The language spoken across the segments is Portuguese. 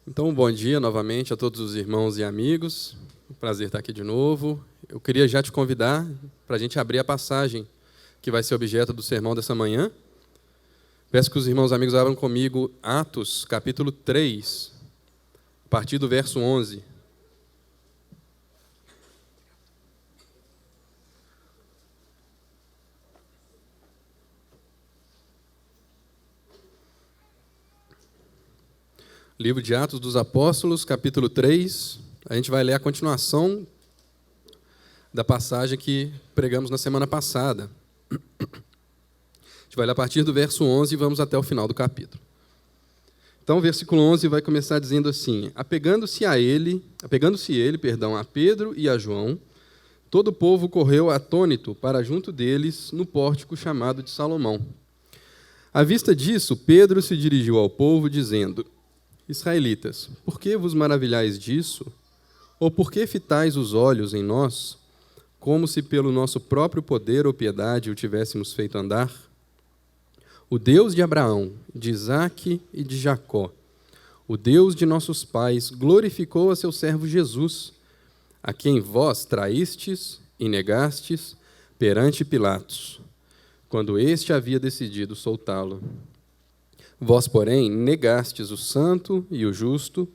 Então, bom dia novamente a todos os irmãos e amigos. Um prazer estar aqui de novo. Eu queria já te convidar para a gente abrir a passagem que vai ser objeto do sermão dessa manhã. Peço que os irmãos e amigos abram comigo Atos, capítulo 3, a partir do verso 11. Livro de Atos dos Apóstolos, capítulo 3. A gente vai ler a continuação da passagem que pregamos na semana passada. A gente vai ler a partir do verso 11 e vamos até o final do capítulo. Então, o versículo 11 vai começar dizendo assim: Apegando-se ele, a Pedro e a João, todo o povo correu atônito para junto deles no pórtico chamado de Salomão. À vista disso, Pedro se dirigiu ao povo, dizendo: Israelitas, por que vos maravilhais disso? Ou por que fitais os olhos em nós, como se pelo nosso próprio poder ou piedade o tivéssemos feito andar? O Deus de Abraão, de Isaque e de Jacó, o Deus de nossos pais, glorificou a seu servo Jesus, a quem vós traístes e negastes perante Pilatos, quando este havia decidido soltá-lo. Vós, porém, negastes o santo e o justo,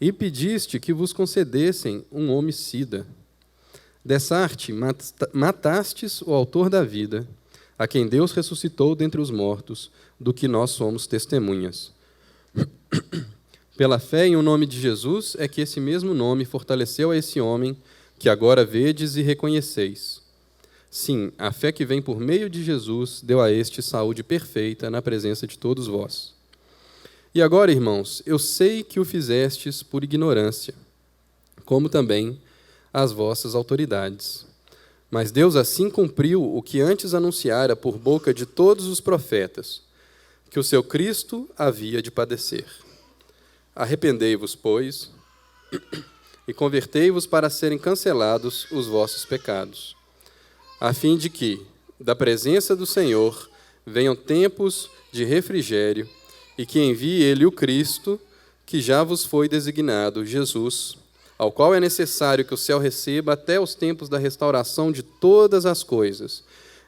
e pediste que vos concedessem um homicida. Dessa arte matastes o autor da vida, a quem Deus ressuscitou dentre os mortos, do que nós somos testemunhas. Pela fé em o nome de Jesus é que esse mesmo nome fortaleceu a esse homem, que agora vedes e reconheceis. Sim, a fé que vem por meio de Jesus deu a este saúde perfeita na presença de todos vós. E agora, irmãos, eu sei que o fizestes por ignorância, como também as vossas autoridades. Mas Deus assim cumpriu o que antes anunciara por boca de todos os profetas, que o seu Cristo havia de padecer. Arrependei-vos, pois, e convertei-vos para serem cancelados os vossos pecados, a fim de que, da presença do Senhor, venham tempos de refrigério, e que envie Ele o Cristo, que já vos foi designado, Jesus, ao qual é necessário que o céu receba até os tempos da restauração de todas as coisas,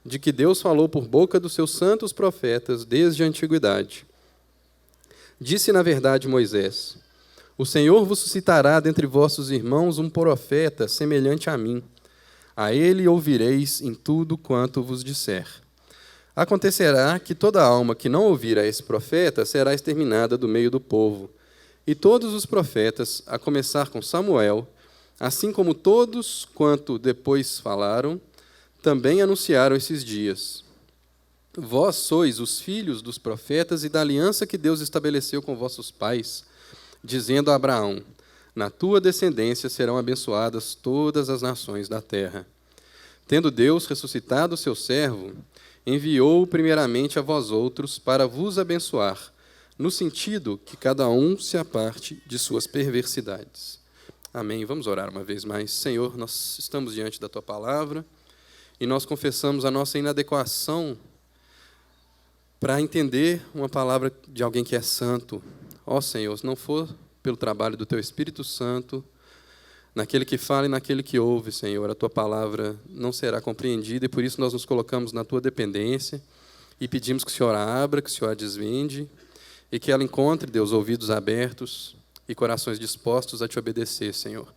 de que Deus falou por boca dos seus santos profetas desde a antiguidade. Disse, na verdade, Moisés: O Senhor vos suscitará dentre vossos irmãos um profeta semelhante a mim. A ele ouvireis em tudo quanto vos disser. Acontecerá que toda alma que não ouvir a esse profeta será exterminada do meio do povo. E todos os profetas, a começar com Samuel, assim como todos quanto depois falaram, também anunciaram esses dias. Vós sois os filhos dos profetas e da aliança que Deus estabeleceu com vossos pais, dizendo a Abraão: Na tua descendência serão abençoadas todas as nações da terra. Tendo Deus ressuscitado o seu servo, enviou-o primeiramente a vós outros para vos abençoar, no sentido que cada um se aparte de suas perversidades. Amém. Vamos orar uma vez mais. Senhor, nós estamos diante da tua palavra e nós confessamos a nossa inadequação para entender uma palavra de alguém que é santo. Ó Senhor, se não for pelo trabalho do teu Espírito Santo, naquele que fala e naquele que ouve, Senhor, a tua palavra não será compreendida, e por isso nós nos colocamos na tua dependência e pedimos que o Senhor a abra, que o Senhor a desvende, e que ela encontre, Deus, ouvidos abertos e corações dispostos a te obedecer, Senhor.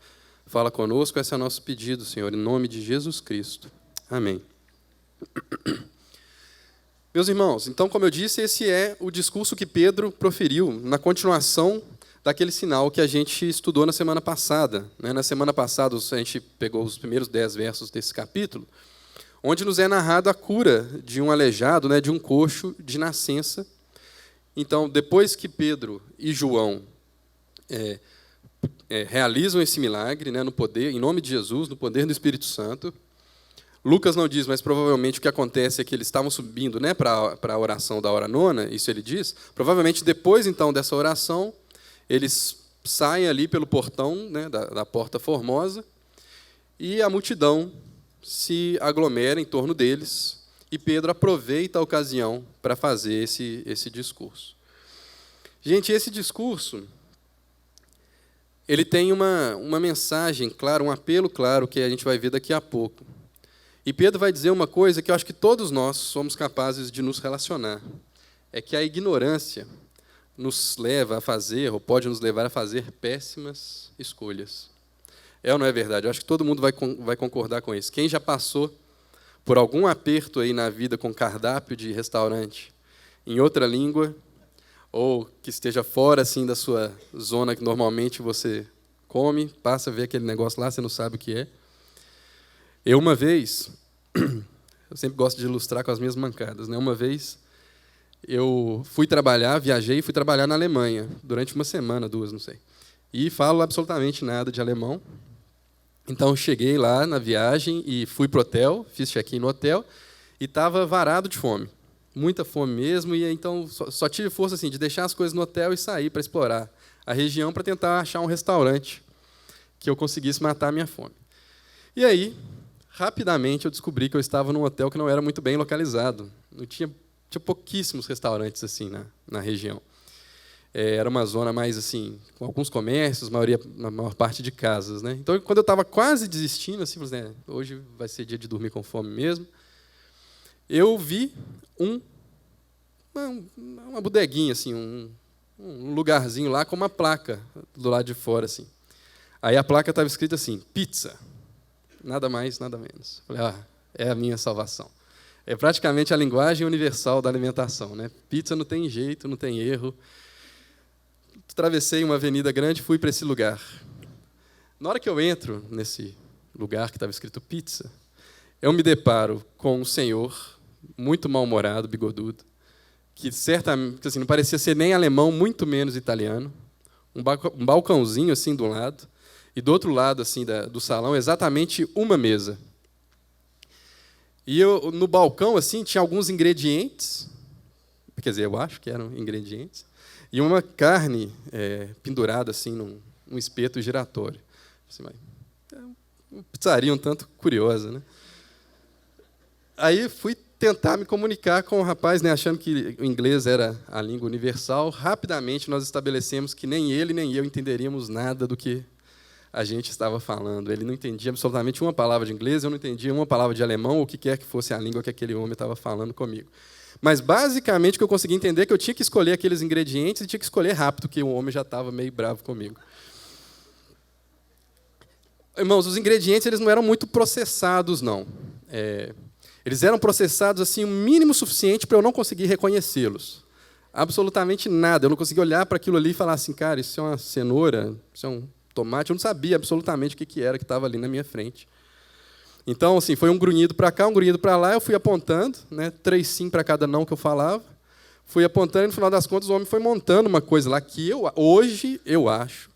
Fala conosco, esse é o nosso pedido, Senhor, em nome de Jesus Cristo. Amém. Meus irmãos, então, como eu disse, esse é o discurso que Pedro proferiu na continuação daquele sinal que a gente estudou na semana passada. Na semana passada, a gente pegou os primeiros 10 versos desse capítulo, onde nos é narrado a cura de um aleijado, de um coxo de nascença. Então, depois que Pedro e João realizam esse milagre, no poder, em nome de Jesus, no poder do Espírito Santo, Lucas não diz, mas provavelmente o que acontece é que eles estavam subindo para a oração da hora nona, isso ele diz. Provavelmente depois, então, dessa oração, eles saem ali pelo portão, da Porta Formosa, e a multidão se aglomera em torno deles, e Pedro aproveita a ocasião para fazer esse discurso. Gente, esse discurso ele tem uma mensagem clara, um apelo claro, que a gente vai ver daqui a pouco. E Pedro vai dizer uma coisa que eu acho que todos nós somos capazes de nos relacionar. É que a ignorância nos leva a fazer, ou pode nos levar a fazer péssimas escolhas. É ou não é verdade? Eu acho que todo mundo vai concordar com isso. Quem já passou por algum aperto aí na vida com cardápio de restaurante em outra língua, ou que esteja fora assim da sua zona que normalmente você come, passa a ver aquele negócio lá, você não sabe o que é. Eu, uma vez, eu sempre gosto de ilustrar com as minhas mancadas, né? Uma vez, eu viajei e fui trabalhar na Alemanha, durante uma semana, 2, não sei. E falo absolutamente nada de alemão. Então, cheguei lá na viagem e fui para o hotel, fiz check-in no hotel, e estava varado de fome. Muita fome mesmo, e então só tive força assim, de deixar as coisas no hotel e sair para explorar a região para tentar achar um restaurante que eu conseguisse matar a minha fome. E aí, rapidamente, eu descobri que eu estava num hotel que não era muito bem localizado. Não tinha pouquíssimos restaurantes assim na região. Era uma zona mais assim, com alguns comércios, na maior parte de casas, né? Então, quando eu estava quase desistindo, assim, hoje vai ser dia de dormir com fome mesmo, eu vi uma bodeguinha, assim, um lugarzinho lá com uma placa do lado de fora, assim. Aí a placa estava escrita assim: pizza. Nada mais, nada menos. Falei, é a minha salvação. É praticamente a linguagem universal da alimentação, né? Pizza não tem jeito, não tem erro. Atravessei uma avenida grande e fui para esse lugar. Na hora que eu entro nesse lugar que estava escrito pizza, eu me deparo com um senhor muito mal-humorado, bigodudo, que certamente assim, não parecia ser nem alemão, muito menos italiano, um balcãozinho assim do lado, e do outro lado assim do salão exatamente uma mesa. E no balcão assim tinha alguns ingredientes, quer dizer, eu acho que eram ingredientes, e uma carne pendurada assim num espeto giratório. Assim, uma pizzaria um tanto curiosa, né? Aí fui tentar me comunicar com o rapaz, né, achando que o inglês era a língua universal. Rapidamente nós estabelecemos que nem ele nem eu entenderíamos nada do que a gente estava falando. Ele não entendia absolutamente uma palavra de inglês, eu não entendia uma palavra de alemão, ou o que quer que fosse a língua que aquele homem estava falando comigo. Mas, basicamente, o que eu consegui entender é que eu tinha que escolher aqueles ingredientes e tinha que escolher rápido, porque o homem já estava meio bravo comigo. Irmãos, os ingredientes eles não eram muito processados, não. Eles eram processados assim o mínimo suficiente para eu não conseguir reconhecê-los. Absolutamente nada. Eu não conseguia olhar para aquilo ali e falar assim, cara, isso é uma cenoura, isso é um tomate. Eu não sabia absolutamente o que era que estava ali na minha frente. Então, assim, foi um grunhido para cá, um grunhido para lá. Eu fui apontando, né, 3 sim para cada não que eu falava. Fui apontando e, no final das contas, o homem foi montando uma coisa lá que hoje eu acho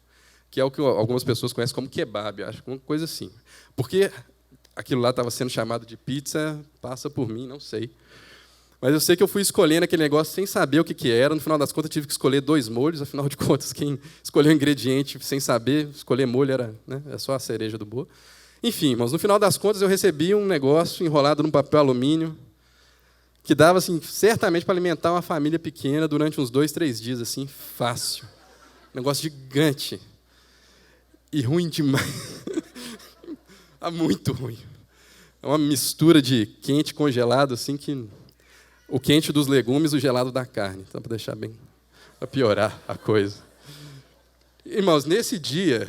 que é o que algumas pessoas conhecem como kebab, acho, uma coisa assim. Porque aquilo lá estava sendo chamado de pizza, passa por mim, não sei. Mas eu sei que eu fui escolhendo aquele negócio sem saber o que era. No final das contas, eu tive que escolher 2 molhos. Afinal de contas, quem escolheu o ingrediente sem saber, escolher molho era, né, só a cereja do bolo. Enfim, mas no final das contas, eu recebi um negócio enrolado num papel alumínio que dava, assim, certamente para alimentar uma família pequena durante uns 2, 3 dias, assim, fácil. Um negócio gigante. E ruim demais. Muito ruim. É uma mistura de quente e congelado, assim, que o quente dos legumes e o gelado da carne. Então, para deixar bem, para piorar a coisa. Irmãos, nesse dia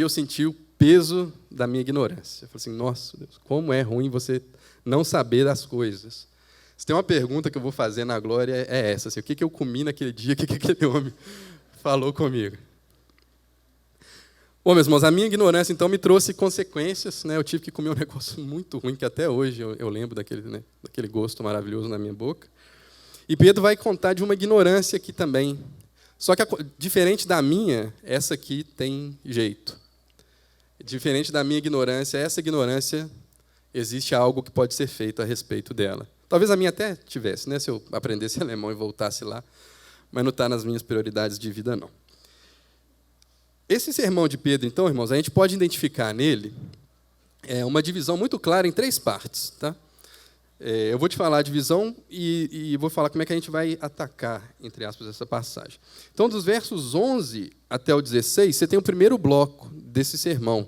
eu senti o peso da minha ignorância. Eu falei assim, nossa, Deus, como é ruim você não saber das coisas. Se tem uma pergunta que eu vou fazer na glória, é essa. Assim, o que eu comi naquele dia, o que aquele homem falou comigo? Bom, meus irmãos, a minha ignorância, então, me trouxe consequências. Né? Eu tive que comer um negócio muito ruim, que até hoje eu lembro daquele gosto maravilhoso na minha boca. E Pedro vai contar de uma ignorância aqui também. Só que, diferente da minha, essa aqui tem jeito. Diferente da minha ignorância, essa ignorância, existe algo que pode ser feito a respeito dela. Talvez a minha até tivesse, né? Se eu aprendesse alemão e voltasse lá, mas não está nas minhas prioridades de vida, não. Esse sermão de Pedro, então, irmãos, a gente pode identificar nele uma divisão muito clara em 3 partes. Tá? Eu vou te falar a divisão e vou falar como é que a gente vai atacar, entre aspas, essa passagem. Então, dos versos 11 até o 16, você tem o primeiro bloco desse sermão.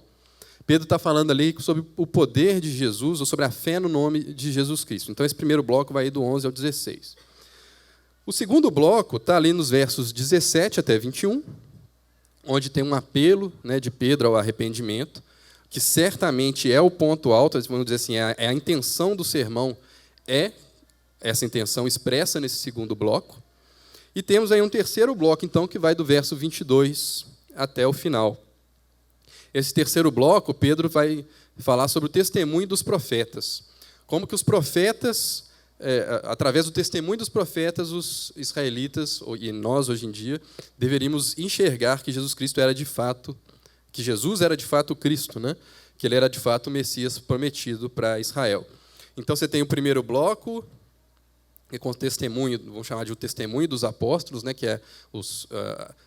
Pedro está falando ali sobre o poder de Jesus, ou sobre a fé no nome de Jesus Cristo. Então, esse primeiro bloco vai do 11 ao 16. O segundo bloco está ali nos versos 17 até 21, onde tem um apelo, né, de Pedro ao arrependimento, que certamente é o ponto alto, vamos dizer assim, é a intenção do sermão, é essa intenção expressa nesse segundo bloco. E temos aí um terceiro bloco, então, que vai do verso 22 até o final. Esse terceiro bloco, Pedro vai falar sobre o testemunho dos profetas. Como que os profetas, através do testemunho dos profetas, os israelitas, e nós hoje em dia, deveríamos enxergar que Jesus Cristo era de fato, que Jesus era de fato o Cristo, né? Que ele era de fato o Messias prometido para Israel. Então você tem o primeiro bloco, com o testemunho, vamos chamar de o testemunho dos apóstolos, né, que é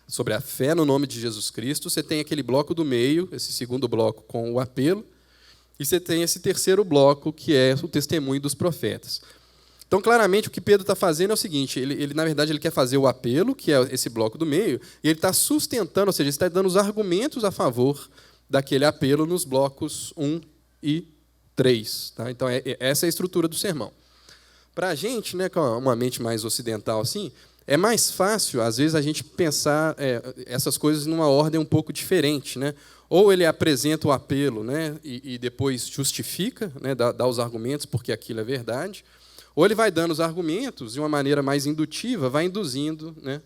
sobre a fé no nome de Jesus Cristo. Você tem aquele bloco do meio, esse segundo bloco com o apelo, e você tem esse terceiro bloco, que é o testemunho dos profetas. Então, claramente, o que Pedro está fazendo é o seguinte, ele, na verdade, ele quer fazer o apelo, que é esse bloco do meio, e ele está sustentando, ou seja, ele está dando os argumentos a favor daquele apelo nos blocos 1 e 3. Tá? Então, essa é a estrutura do sermão. Para a gente, né, com uma mente mais ocidental, assim, é mais fácil, às vezes, a gente pensar essas coisas numa ordem um pouco diferente. Né? Ou ele apresenta o apelo, né, e depois justifica, né, dá os argumentos porque aquilo é verdade, ou ele vai dando os argumentos de uma maneira mais indutiva, vai induzindo, né,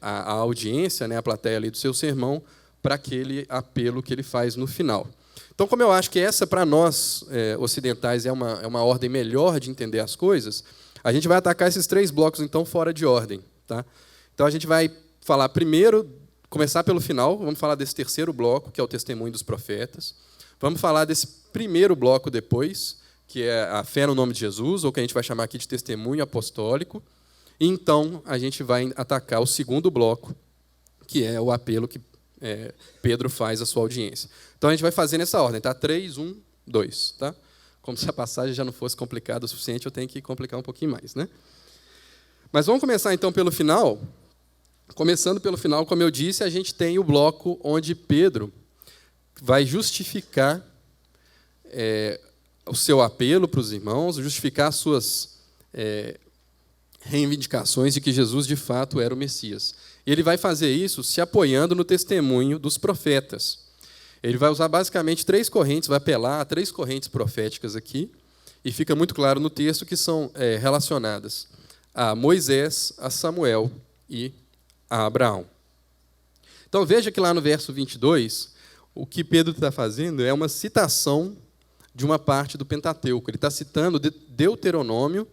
a audiência, né, a plateia ali do seu sermão, para aquele apelo que ele faz no final. Então, como eu acho que essa, para nós ocidentais, é uma ordem melhor de entender as coisas, a gente vai atacar esses 3 blocos, então, fora de ordem. Tá? Então, a gente vai falar primeiro, começar pelo final, vamos falar desse terceiro bloco, que é o testemunho dos profetas. Vamos falar desse primeiro bloco depois, que é a fé no nome de Jesus, ou que a gente vai chamar aqui de testemunho apostólico. E, então, a gente vai atacar o segundo bloco, que é o apelo que Pedro faz à sua audiência. Então, a gente vai fazer nessa ordem, tá? 3, 1, 2. Tá? Como se a passagem já não fosse complicada o suficiente, eu tenho que complicar um pouquinho mais. Né? Mas vamos começar, então, pelo final. Começando pelo final, como eu disse, a gente tem o bloco onde Pedro vai justificar o seu apelo para os irmãos, justificar as suas reivindicações de que Jesus, de fato, era o Messias. E ele vai fazer isso se apoiando no testemunho dos profetas. Ele vai usar, basicamente, 3 correntes, vai apelar a 3 correntes proféticas aqui, e fica muito claro no texto que são relacionadas a Moisés, a Samuel e a Abraão. Então, veja que lá no verso 22, o que Pedro está fazendo é uma citação de uma parte do Pentateuco. Ele está citando Deuteronômio,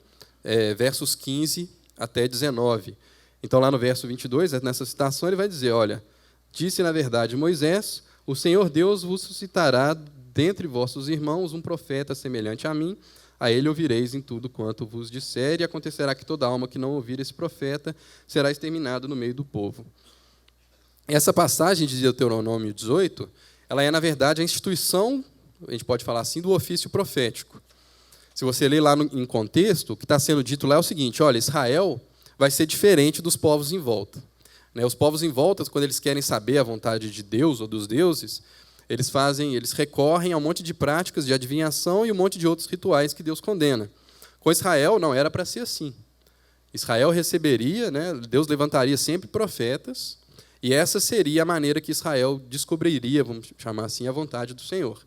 versos 15 até 19. Então, lá no verso 22, nessa citação, ele vai dizer, olha, disse, na verdade, Moisés, o Senhor Deus vos suscitará dentre vossos irmãos um profeta semelhante a mim, a ele ouvireis em tudo quanto vos disser, e acontecerá que toda alma que não ouvir esse profeta será exterminado no meio do povo. Essa passagem de Deuteronômio 18, ela é, na verdade, a instituição, a gente pode falar assim, do ofício profético. Se você ler lá em contexto, o que está sendo dito lá é o seguinte, olha, Israel vai ser diferente dos povos em volta. Os povos em volta, quando eles querem saber a vontade de Deus ou dos deuses, eles recorrem a um monte de práticas de adivinhação e um monte de outros rituais que Deus condena. Com Israel, não era para ser assim. Israel receberia, né, Deus levantaria sempre profetas, e essa seria a maneira que Israel descobriria, vamos chamar assim, a vontade do Senhor.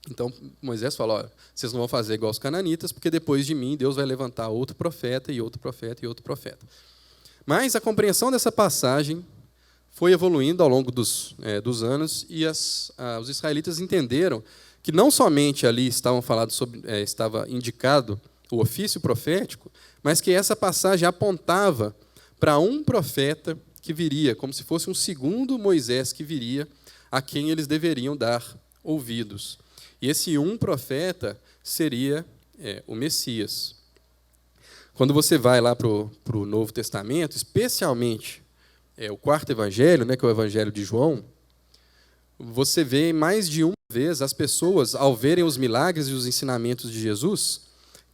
Então, Moisés fala, olha, vocês não vão fazer igual os cananitas, porque depois de mim, Deus vai levantar outro profeta, e outro profeta, e outro profeta. Mas a compreensão dessa passagem foi evoluindo ao longo dos anos, e os israelitas entenderam que não somente ali estava indicado o ofício profético, mas que essa passagem apontava para um profeta que viria, como se fosse um segundo Moisés que viria, a quem eles deveriam dar ouvidos. E esse um profeta seria o Messias. Quando você vai lá para o Novo Testamento, especialmente o 4º evangelho, né, que é o Evangelho de João, você vê mais de uma vez as pessoas, ao verem os milagres e os ensinamentos de Jesus,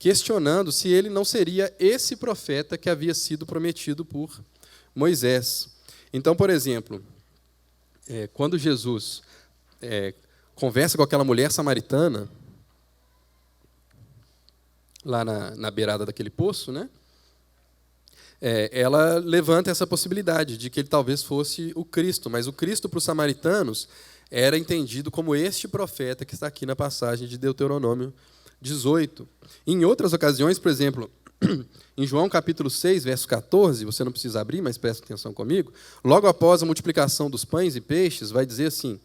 questionando se ele não seria esse profeta que havia sido prometido por Moisés. Então, por exemplo, quando Jesus conversa com aquela mulher samaritana, lá na beirada daquele poço, né? Ela levanta essa possibilidade de que ele talvez fosse o Cristo, mas o Cristo para os samaritanos era entendido como este profeta que está aqui na passagem de Deuteronômio 18. Em outras ocasiões, por exemplo, em João capítulo 6, verso 14, você não precisa abrir, mas presta atenção comigo, logo após a multiplicação dos pães e peixes, vai dizer assim: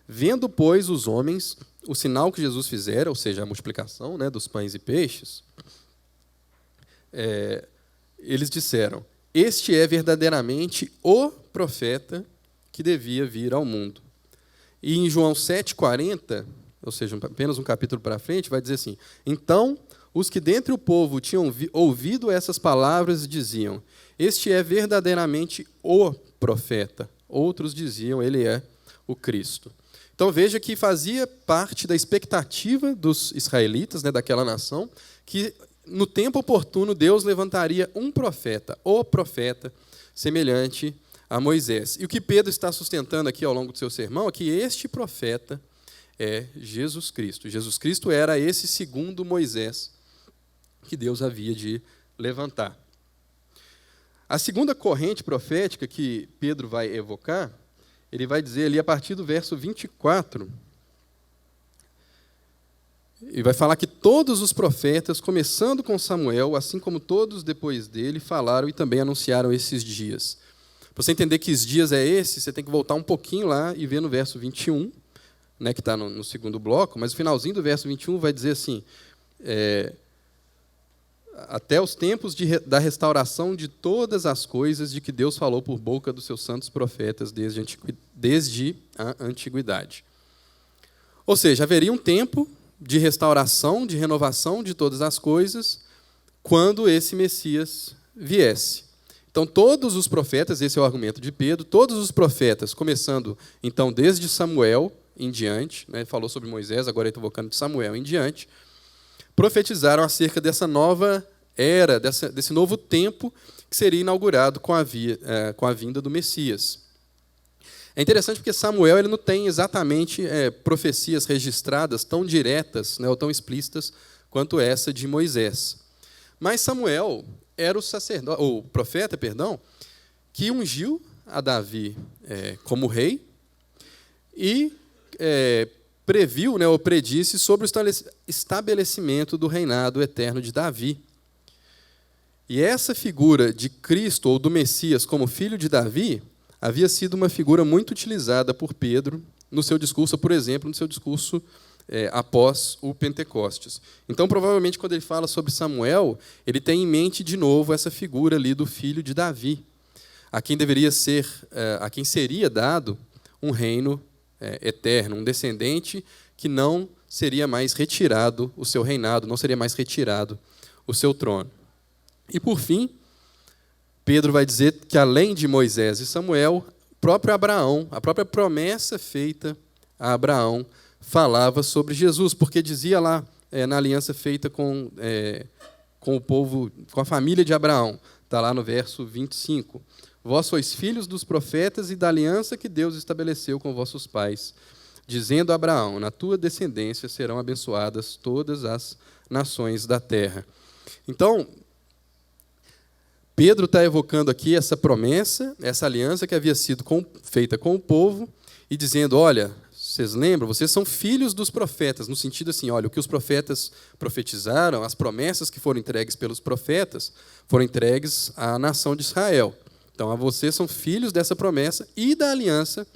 vendo, pois, os homens o sinal que Jesus fizera, ou seja, a multiplicação, né, dos pães e peixes, eles disseram: este é verdadeiramente o profeta que devia vir ao mundo. E em João 7,40, ou seja, apenas um capítulo para frente, vai dizer assim: então os que dentre o povo tinham ouvido essas palavras diziam: este é verdadeiramente o profeta. Outros diziam: ele é o Cristo. Então veja que fazia parte da expectativa dos israelitas, né, daquela nação, que no tempo oportuno Deus levantaria um profeta, o profeta, semelhante a Moisés. E o que Pedro está sustentando aqui ao longo do seu sermão é que este profeta é Jesus Cristo. Jesus Cristo era esse segundo Moisés que Deus havia de levantar. A segunda corrente profética que Pedro vai evocar, ele vai dizer ali a partir do verso 24, e vai falar que todos os profetas, começando com Samuel, assim como todos depois dele, falaram e também anunciaram esses dias. Para você entender que os dias é esse, você tem que voltar um pouquinho lá e ver no verso 21, né, que está no segundo bloco, mas o finalzinho do verso 21 vai dizer assim: até os tempos da restauração de todas as coisas de que Deus falou por boca dos seus santos profetas desde a antiguidade. Ou seja, haveria um tempo de restauração, de renovação de todas as coisas, quando esse Messias viesse. Então, todos os profetas, esse é o argumento de Pedro, todos os profetas, começando, então, desde Samuel em diante, né, falou sobre Moisés, agora ele está evocando de Samuel em diante, profetizaram acerca dessa nova era, desse novo tempo que seria inaugurado com a vinda do Messias. É interessante porque Samuel ele não tem exatamente profecias registradas tão diretas, né, ou tão explícitas quanto essa de Moisés. Mas Samuel era o profeta, que ungiu a Davi como rei e previu, né, ou predisse sobre o estabelecimento do reinado eterno de Davi. E essa figura de Cristo, ou do Messias, como filho de Davi, havia sido uma figura muito utilizada por Pedro no seu discurso, por exemplo, no seu discurso após o Pentecostes. Então, provavelmente, quando ele fala sobre Samuel, ele tem em mente, de novo, essa figura ali do filho de Davi, a quem seria dado um reino eterno, um descendente que não seria mais retirado o seu reinado, não seria mais retirado o seu trono. E, por fim, Pedro vai dizer que, além de Moisés e Samuel, próprio Abraão, a própria promessa feita a Abraão, falava sobre Jesus, porque dizia lá, na aliança feita com o povo, com a família de Abraão, está lá no verso 25, vós sois filhos dos profetas e da aliança que Deus estabeleceu com vossos pais, dizendo a Abraão, na tua descendência serão abençoadas todas as nações da terra. Então, Pedro está evocando aqui essa promessa, essa aliança que havia sido feita com o povo, e dizendo, olha, vocês lembram, vocês são filhos dos profetas, no sentido assim, olha, o que os profetas profetizaram, as promessas que foram entregues pelos profetas, foram entregues à nação de Israel. Então, vocês são filhos dessa promessa e da aliança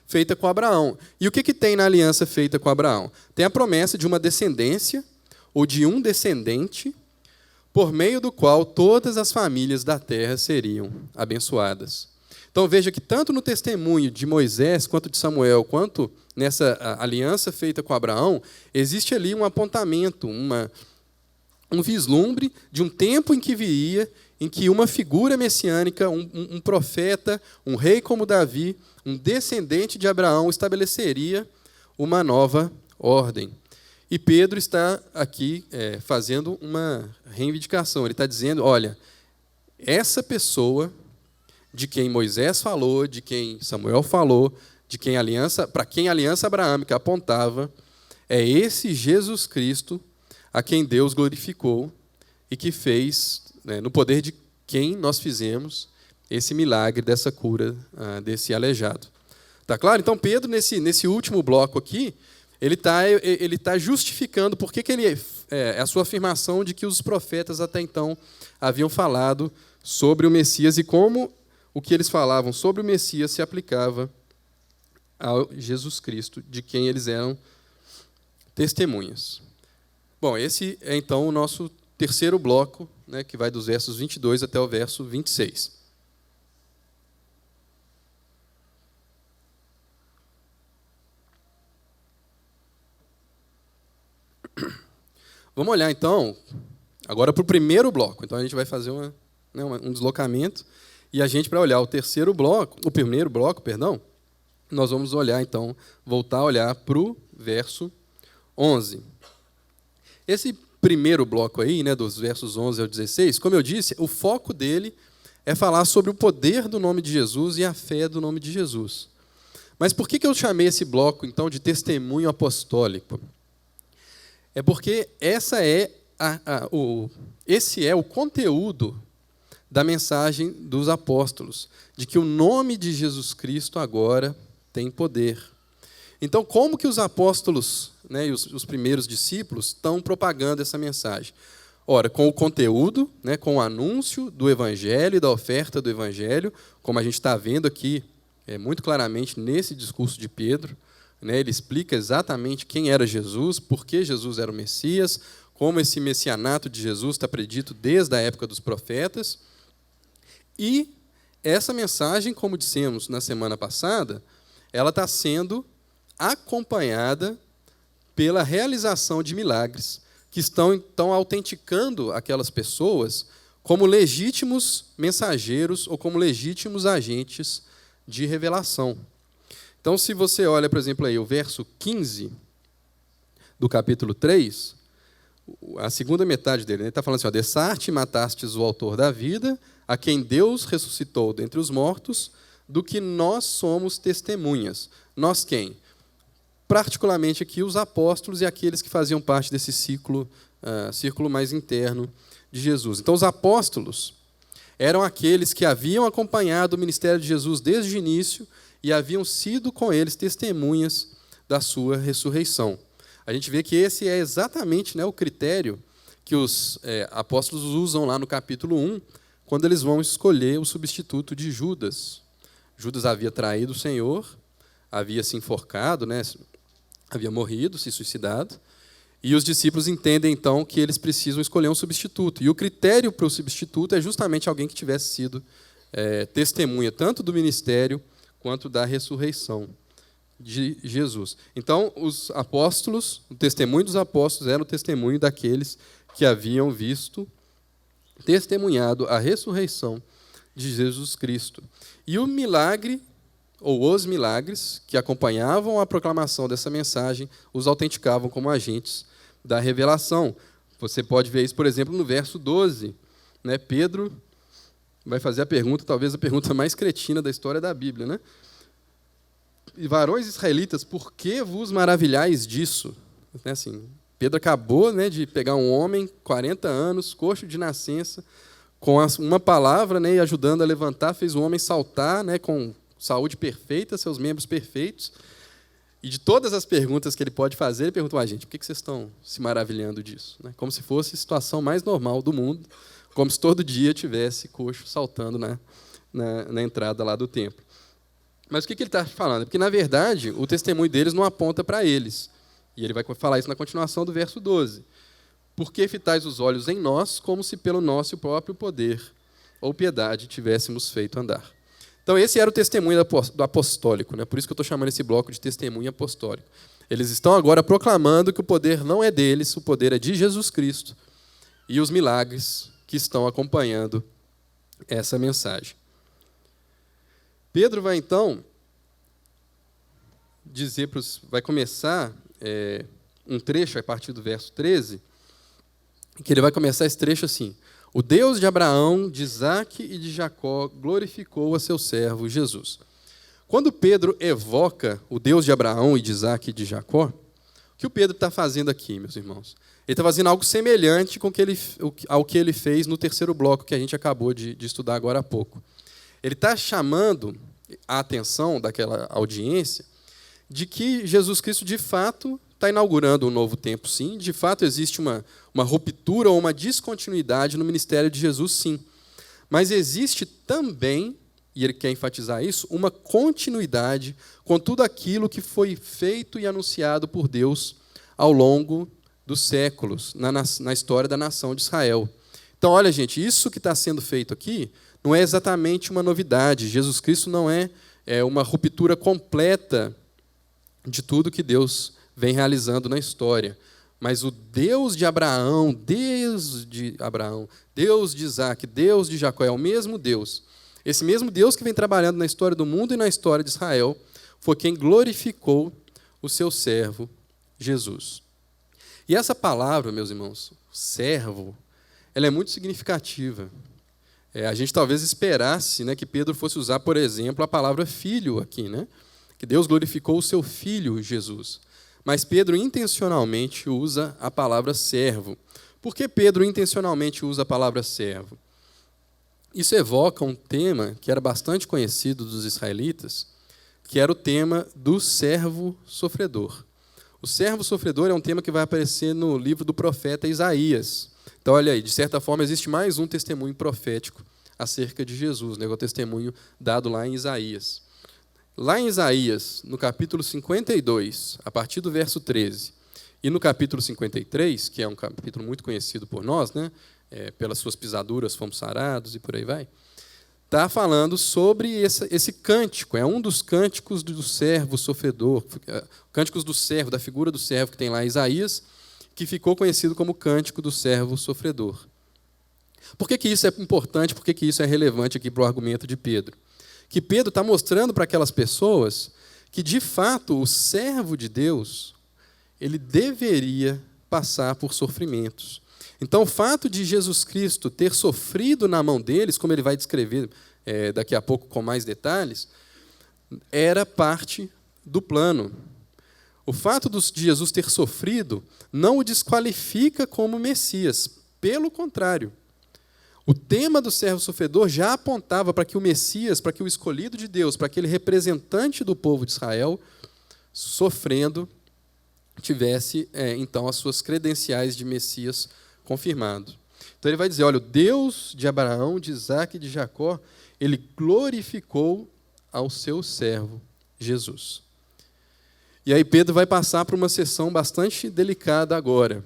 feita com Abraão. E o que tem na aliança feita com Abraão? Tem a promessa de uma descendência, ou de um descendente, por meio do qual todas as famílias da terra seriam abençoadas. Então veja que tanto no testemunho de Moisés, quanto de Samuel, quanto nessa aliança feita com Abraão, existe ali um apontamento, um vislumbre de um tempo em que viria, em que uma figura messiânica, um profeta, um rei como Davi, um descendente de Abraão, estabeleceria uma nova ordem. E Pedro está aqui fazendo uma reivindicação. Ele está dizendo, olha, essa pessoa de quem Moisés falou, de quem Samuel falou, para quem a aliança abraâmica apontava, é esse Jesus Cristo a quem Deus glorificou e que fez, no poder de quem nós fizemos esse milagre dessa cura desse aleijado. Tá claro? Então, Pedro, nesse último bloco aqui, ele tá justificando por que a sua afirmação de que os profetas até então haviam falado sobre o Messias e como o que eles falavam sobre o Messias se aplicava ao Jesus Cristo, de quem eles eram testemunhas. Bom, esse é então o nosso terceiro bloco, que vai dos versos 22 até o verso 26. Vamos olhar, então, agora para o primeiro bloco. Então, a gente vai fazer um deslocamento e a gente, para olhar o primeiro bloco, nós vamos olhar, então, voltar a olhar para o verso 11. Esse primeiro bloco aí, dos versos 11 ao 16, como eu disse, o foco dele é falar sobre o poder do nome de Jesus e a fé do nome de Jesus. Mas por que eu chamei esse bloco, então, de testemunho apostólico? É porque esse é o conteúdo da mensagem dos apóstolos, de que o nome de Jesus Cristo agora tem poder. Então, como que os apóstolos, e os primeiros discípulos estão propagando essa mensagem? Ora, com o conteúdo, com o anúncio do Evangelho e da oferta do Evangelho, como a gente está vendo aqui muito claramente nesse discurso de Pedro, ele explica exatamente quem era Jesus, por que Jesus era o Messias, como esse messianato de Jesus está predito desde a época dos profetas. E essa mensagem, como dissemos na semana passada, ela está sendo acompanhada pela realização de milagres, que estão, então, autenticando aquelas pessoas como legítimos mensageiros ou como legítimos agentes de revelação. Então, se você olha, por exemplo, aí, o verso 15 do capítulo 3, a segunda metade dele, ele está falando assim, dessarte e matastes o autor da vida, a quem Deus ressuscitou dentre os mortos, do que nós somos testemunhas. Nós quem? Particularmente aqui os apóstolos e aqueles que faziam parte desse círculo mais interno de Jesus. Então, os apóstolos eram aqueles que haviam acompanhado o ministério de Jesus desde o início e haviam sido com eles testemunhas da sua ressurreição. A gente vê que esse é exatamente o critério que os apóstolos usam lá no capítulo 1, quando eles vão escolher o substituto de Judas. Judas havia traído o Senhor, havia se enforcado, havia morrido, se suicidado, e os discípulos entendem, então, que eles precisam escolher um substituto. E o critério para o substituto é justamente alguém que tivesse sido testemunha tanto do ministério quanto da ressurreição de Jesus. Então, os apóstolos, o testemunho dos apóstolos era o testemunho daqueles que haviam visto, testemunhado a ressurreição de Jesus Cristo. E o milagre, ou os milagres, que acompanhavam a proclamação dessa mensagem, os autenticavam como agentes da revelação. Você pode ver isso, por exemplo, no verso 12. Pedro vai fazer a pergunta, talvez a pergunta mais cretina da história da Bíblia. E varões israelitas, por que vos maravilhais disso? Pedro acabou de pegar um homem, 40 anos, coxo de nascença, com uma palavra e ajudando a levantar, fez o homem saltar com saúde perfeita, seus membros perfeitos. E de todas as perguntas que ele pode fazer, ele perguntou, gente, por que vocês estão se maravilhando disso? Como se fosse a situação mais normal do mundo, como se todo dia tivesse coxo saltando na entrada lá do templo. Mas o que ele está falando? Porque, na verdade, o testemunho deles não aponta para eles. E ele vai falar isso na continuação do verso 12. Por que fitais os olhos em nós, como se pelo nosso próprio poder ou piedade tivéssemos feito andar? Então, esse era o testemunho do apostólico. Por isso que eu estou chamando esse bloco de testemunho apostólico. Eles estão agora proclamando que o poder não é deles, o poder é de Jesus Cristo e os milagres que estão acompanhando essa mensagem. Pedro vai, então, vai começar um trecho a partir do verso 13, que ele vai começar esse trecho assim: o Deus de Abraão, de Isaque e de Jacó glorificou a seu servo Jesus. Quando Pedro evoca o Deus de Abraão e de Isaque e de Jacó, o que o Pedro está fazendo aqui, meus irmãos? Ele está fazendo algo semelhante ao que ele fez no terceiro bloco que a gente acabou de estudar agora há pouco. Ele está chamando a atenção daquela audiência de que Jesus Cristo, de fato, está inaugurando um novo tempo, sim. De fato, existe uma ruptura ou uma descontinuidade no ministério de Jesus, sim. Mas existe também, e ele quer enfatizar isso, uma continuidade com tudo aquilo que foi feito e anunciado por Deus ao longo dos séculos, na história da nação de Israel. Então, olha, gente, isso que está sendo feito aqui não é exatamente uma novidade. Jesus Cristo não é uma ruptura completa de tudo que Deus vem realizando na história. Mas o Deus de Abraão, Deus de Isaque, Deus de Jacó, é o mesmo Deus. Esse mesmo Deus que vem trabalhando na história do mundo e na história de Israel foi quem glorificou o seu servo, Jesus. E essa palavra, meus irmãos, servo, ela é muito significativa. A gente talvez esperasse, né, que Pedro fosse usar, por exemplo, a palavra filho aqui, né? Que Deus glorificou o seu filho, Jesus. Mas Pedro intencionalmente usa a palavra servo. Por que Pedro intencionalmente usa a palavra servo? Isso evoca um tema que era bastante conhecido dos israelitas, que era o tema do servo sofredor. O servo sofredor é um tema que vai aparecer no livro do profeta Isaías. Então, olha aí, de certa forma, existe mais um testemunho profético acerca de Jesus, né? O testemunho dado lá em Isaías. Lá em Isaías, no capítulo 52, a partir do verso 13, e no capítulo 53, que é um capítulo muito conhecido por nós, né? Pelas suas pisaduras fomos sarados e por aí vai, está falando sobre esse cântico, é um dos cânticos do servo sofredor, cânticos do servo, da figura do servo que tem lá em Isaías, que ficou conhecido como cântico do servo sofredor. Por que isso é importante, por que isso é relevante aqui para o argumento de Pedro? Que Pedro está mostrando para aquelas pessoas que, de fato, o servo de Deus, ele deveria passar por sofrimentos. Então, o fato de Jesus Cristo ter sofrido na mão deles, como ele vai descrever daqui a pouco com mais detalhes, era parte do plano. O fato de Jesus ter sofrido não o desqualifica como Messias. Pelo contrário, o tema do servo sofredor já apontava para que o Messias, para que o escolhido de Deus, para aquele representante do povo de Israel, sofrendo, tivesse, então, as suas credenciais de Messias confirmado. Então ele vai dizer, olha, o Deus de Abraão, de Isaque e de Jacó, ele glorificou ao seu servo Jesus. E aí Pedro vai passar por uma sessão bastante delicada agora,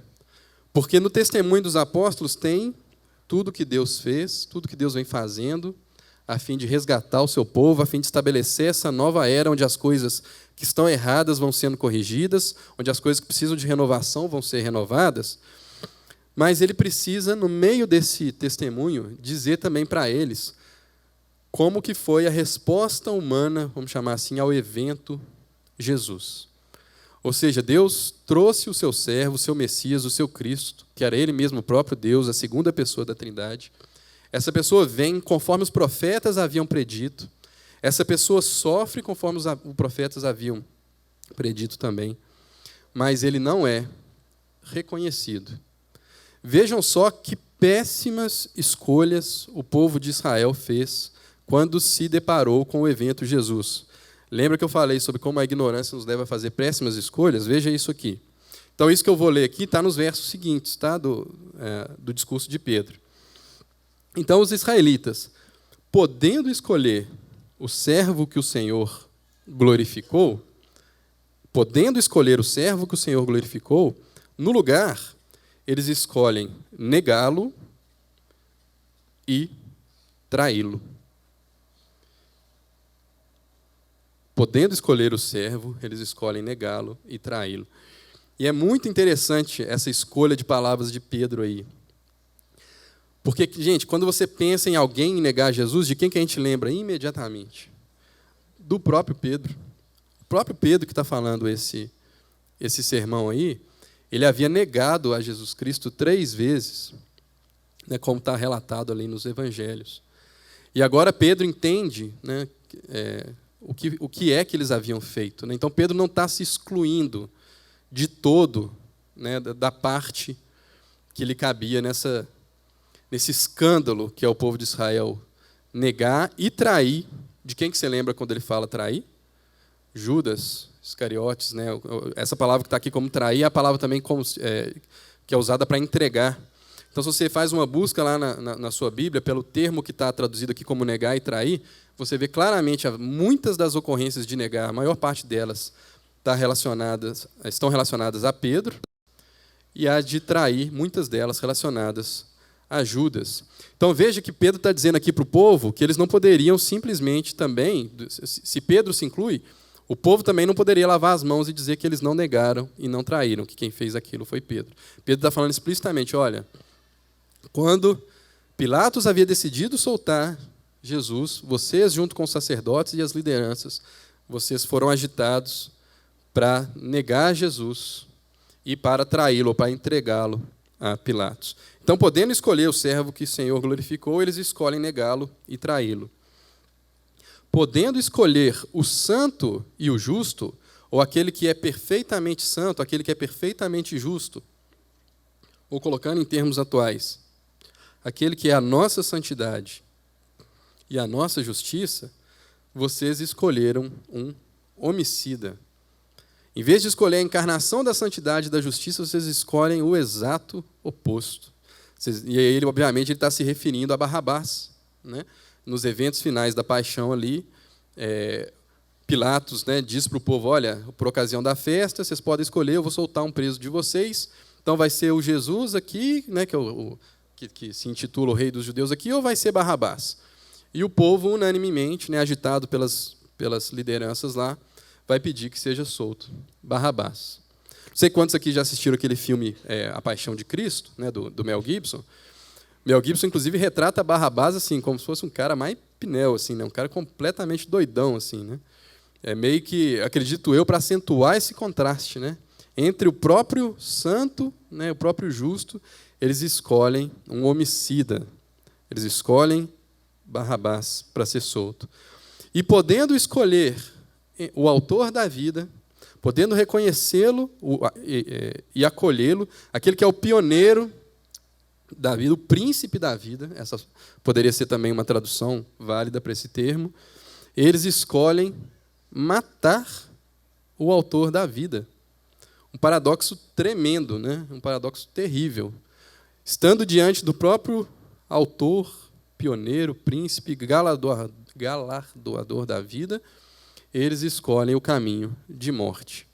porque no testemunho dos apóstolos tem tudo que Deus fez, tudo que Deus vem fazendo, a fim de resgatar o seu povo, a fim de estabelecer essa nova era onde as coisas que estão erradas vão sendo corrigidas, onde as coisas que precisam de renovação vão ser renovadas. Mas ele precisa, no meio desse testemunho, dizer também para eles como que foi a resposta humana, vamos chamar assim, ao evento Jesus. Ou seja, Deus trouxe o seu servo, o seu Messias, o seu Cristo, que era ele mesmo o próprio Deus, a segunda pessoa da Trindade. Essa pessoa vem conforme os profetas haviam predito. Essa pessoa sofre conforme os profetas haviam predito também. Mas ele não é reconhecido. Vejam só que péssimas escolhas o povo de Israel fez quando se deparou com o evento Jesus. Lembra que eu falei sobre como a ignorância nos leva a fazer péssimas escolhas? Veja isso aqui. Então, isso que eu vou ler aqui está nos versos seguintes, tá? do discurso de Pedro. Então, os israelitas, podendo escolher o servo que o Senhor glorificou, no lugar, eles escolhem negá-lo e traí-lo. Podendo escolher o servo, eles escolhem negá-lo e traí-lo. E é muito interessante essa escolha de palavras de Pedro aí. Porque, gente, quando você pensa em alguém negar Jesus, de quem que a gente lembra imediatamente? Do próprio Pedro. O próprio Pedro que está falando esse sermão aí, ele havia negado a Jesus Cristo 3 vezes, né, como está relatado ali nos evangelhos. E agora Pedro entende, né, o que é que eles haviam feito, né? Então Pedro não está se excluindo de todo, né, da parte que lhe cabia nesse escândalo que é o povo de Israel negar e trair. De quem que você lembra quando ele fala trair? Judas Iscariotes, né? Essa palavra que está aqui como trair é a palavra também que é usada para entregar. Então, se você faz uma busca lá na sua Bíblia, pelo termo que está traduzido aqui como negar e trair, você vê claramente muitas das ocorrências de negar, a maior parte delas estão relacionadas a Pedro, e a de trair, muitas delas relacionadas a Judas. Então, veja que Pedro está dizendo aqui para o povo que eles não poderiam simplesmente também, se Pedro se inclui, o povo também não poderia lavar as mãos e dizer que eles não negaram e não traíram, que quem fez aquilo foi Pedro. Pedro está falando explicitamente, olha, quando Pilatos havia decidido soltar Jesus, vocês, junto com os sacerdotes e as lideranças, vocês foram agitados para negar Jesus e para traí-lo, ou para entregá-lo a Pilatos. Então, podendo escolher o servo que o Senhor glorificou, eles escolhem negá-lo e traí-lo. Podendo escolher o santo e o justo, ou aquele que é perfeitamente santo, aquele que é perfeitamente justo, ou colocando em termos atuais, aquele que é a nossa santidade e a nossa justiça, vocês escolheram um homicida. Em vez de escolher a encarnação da santidade e da justiça, vocês escolhem o exato oposto. E aí, obviamente, ele está se referindo a Barrabás, né? Nos eventos finais da paixão ali, Pilatos, né, diz para o povo, olha, por ocasião da festa, vocês podem escolher, eu vou soltar um preso de vocês, então vai ser o Jesus aqui, né, que se intitula o rei dos judeus aqui, ou vai ser Barrabás? E o povo, unanimemente, né, agitado pelas lideranças lá, vai pedir que seja solto Barrabás. Não sei quantos aqui já assistiram aquele filme A Paixão de Cristo, né, do Mel Gibson. Mel Gibson, inclusive, retrata Barrabás assim, como se fosse um cara mais pinel, assim, né, um cara completamente doidão, assim, né? É meio que, acredito eu, para acentuar esse contraste, né, entre o próprio santo, né, o próprio justo, eles escolhem um homicida. Eles escolhem Barrabás para ser solto. E podendo escolher o autor da vida, podendo reconhecê-lo e acolhê-lo, aquele que é o pioneiro da vida, o príncipe da vida, essa poderia ser também uma tradução válida para esse termo, eles escolhem matar o autor da vida. Um paradoxo tremendo, né? Um paradoxo terrível. Estando diante do próprio autor, pioneiro, príncipe, galardoador da vida, eles escolhem o caminho de morte.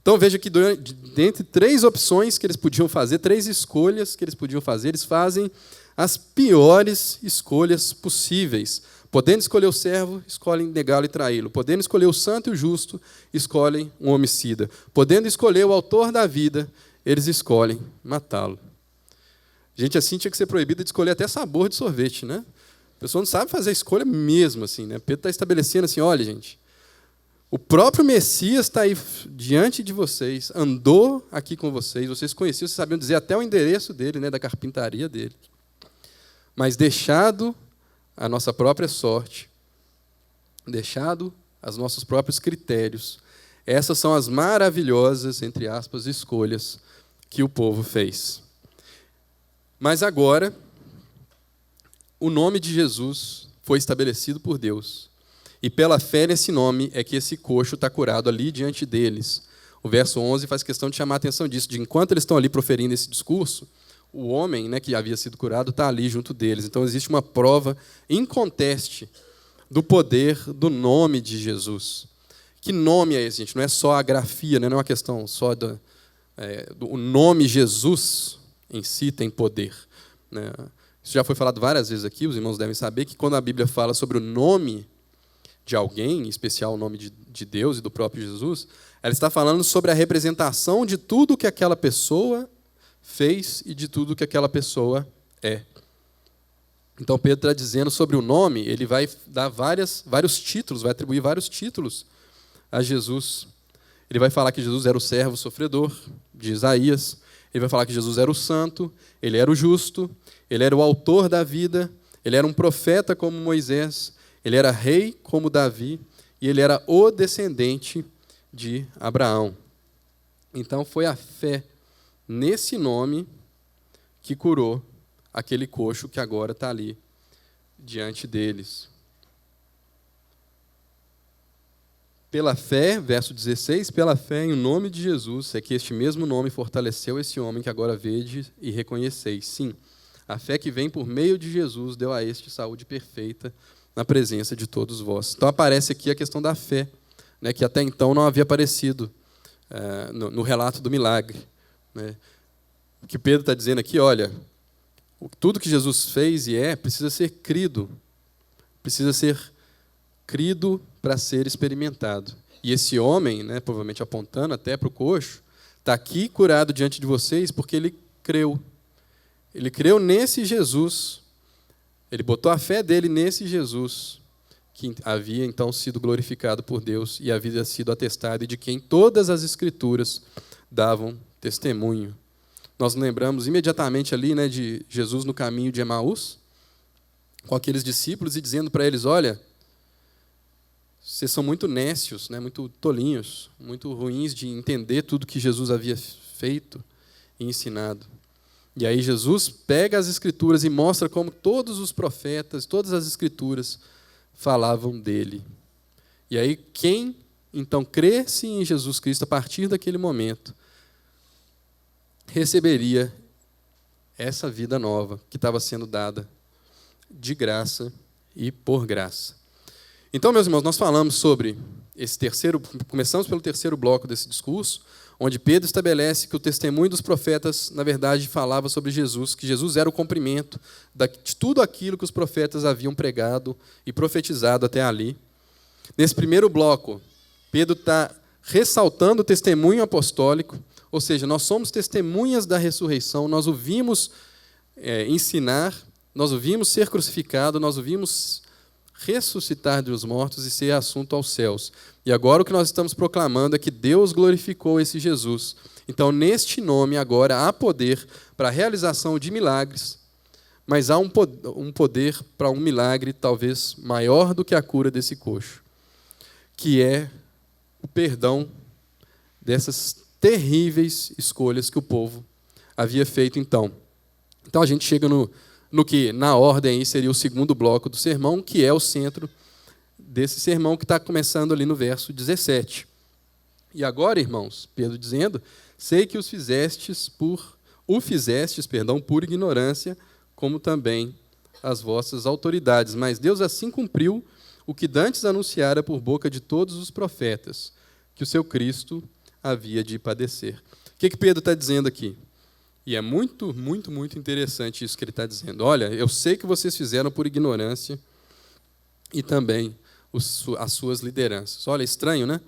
Então, veja que, dentre 3 opções que eles podiam fazer, 3 escolhas que eles podiam fazer, eles fazem as piores escolhas possíveis. Podendo escolher o servo, escolhem negá-lo e traí-lo. Podendo escolher o santo e o justo, escolhem um homicida. Podendo escolher o autor da vida, eles escolhem matá-lo. Gente assim tinha que ser proibida de escolher até sabor de sorvete, né? A pessoa não sabe fazer a escolha mesmo, assim, né? Pedro está estabelecendo assim, olha, gente, o próprio Messias está aí diante de vocês, andou aqui com vocês, vocês conheciam, vocês sabiam dizer até o endereço dele, né, da carpintaria dele. Mas deixado a nossa própria sorte, deixado os nossos próprios critérios, essas são as maravilhosas, entre aspas, escolhas que o povo fez. Mas agora, o nome de Jesus foi estabelecido por Deus. E pela fé nesse nome é que esse coxo está curado ali diante deles. O verso 11 faz questão de chamar a atenção disso, de enquanto eles estão ali proferindo esse discurso, o homem, né, que havia sido curado está ali junto deles. Então, existe uma prova inconteste do poder do nome de Jesus. Que nome é esse, gente? Não é só a grafia, né? Não é uma questão só do nome Jesus em si tem poder, né? Isso já foi falado várias vezes aqui, os irmãos devem saber que quando a Bíblia fala sobre o nome de alguém, em especial o nome de Deus e do próprio Jesus, ela está falando sobre a representação de tudo que aquela pessoa fez e de tudo que aquela pessoa é. Então, Pedro está dizendo sobre o nome, ele vai dar vários títulos, vai atribuir vários títulos a Jesus. Ele vai falar que Jesus era o servo sofredor de Isaías. Ele vai falar que Jesus era o santo, ele era o justo, ele era o autor da vida, ele era um profeta como Moisés, ele era rei como Davi e ele era o descendente de Abraão. Então foi a fé nesse nome que curou aquele coxo que agora está ali diante deles. Pela fé, verso 16, pela fé em o nome de Jesus, é que este mesmo nome fortaleceu esse homem que agora vede e reconheceis. Sim, a fé que vem por meio de Jesus deu a este saúde perfeita na presença de todos vós. Então aparece aqui a questão da fé, né, que até então não havia aparecido no relato do milagre. Né. O que Pedro está dizendo aqui, olha, tudo que Jesus fez e precisa ser crido. Precisa ser crido para ser experimentado. E esse homem, né, provavelmente apontando até para o coxo, está aqui curado diante de vocês porque ele creu. Ele creu nesse Jesus. Ele botou a fé dele nesse Jesus, que havia então sido glorificado por Deus e havia sido atestado e de quem todas as Escrituras davam testemunho. Nós lembramos imediatamente ali, né, de Jesus no caminho de Emaús, com aqueles discípulos e dizendo para eles, olha, vocês são muito nécios, né, muito tolinhos, muito ruins de entender tudo que Jesus havia feito e ensinado. E aí Jesus pega as Escrituras e mostra como todos os profetas, todas as Escrituras falavam dele. E aí quem então cresce em Jesus Cristo a partir daquele momento receberia essa vida nova que estava sendo dada de graça e por graça. Então, meus irmãos, nós falamos sobre começamos pelo terceiro bloco desse discurso, onde Pedro estabelece que o testemunho dos profetas, na verdade, falava sobre Jesus, que Jesus era o cumprimento de tudo aquilo que os profetas haviam pregado e profetizado até ali. Nesse primeiro bloco, Pedro está ressaltando o testemunho apostólico, ou seja, nós somos testemunhas da ressurreição, nós o vimos ensinar, nós o vimos ser crucificado, nós o vimos ressuscitar dos mortos e ser assunto aos céus. E agora o que nós estamos proclamando é que Deus glorificou esse Jesus. Então, neste nome, agora, há poder para a realização de milagres, mas há um poder para um milagre talvez maior do que a cura desse coxo, que é o perdão dessas terríveis escolhas que o povo havia feito então. Então, a gente chega no que, na ordem, aí seria o segundo bloco do sermão, que é o centro desse sermão que está começando ali no verso 17. E agora, irmãos, Pedro dizendo, sei que o fizestes por ignorância, como também as vossas autoridades. Mas Deus assim cumpriu o que dantes anunciara por boca de todos os profetas, que o seu Cristo havia de padecer. O que Pedro está dizendo aqui? E é muito, muito, muito interessante isso que ele está dizendo. Olha, eu sei que vocês fizeram por ignorância e também as suas lideranças. Olha, é estranho, né?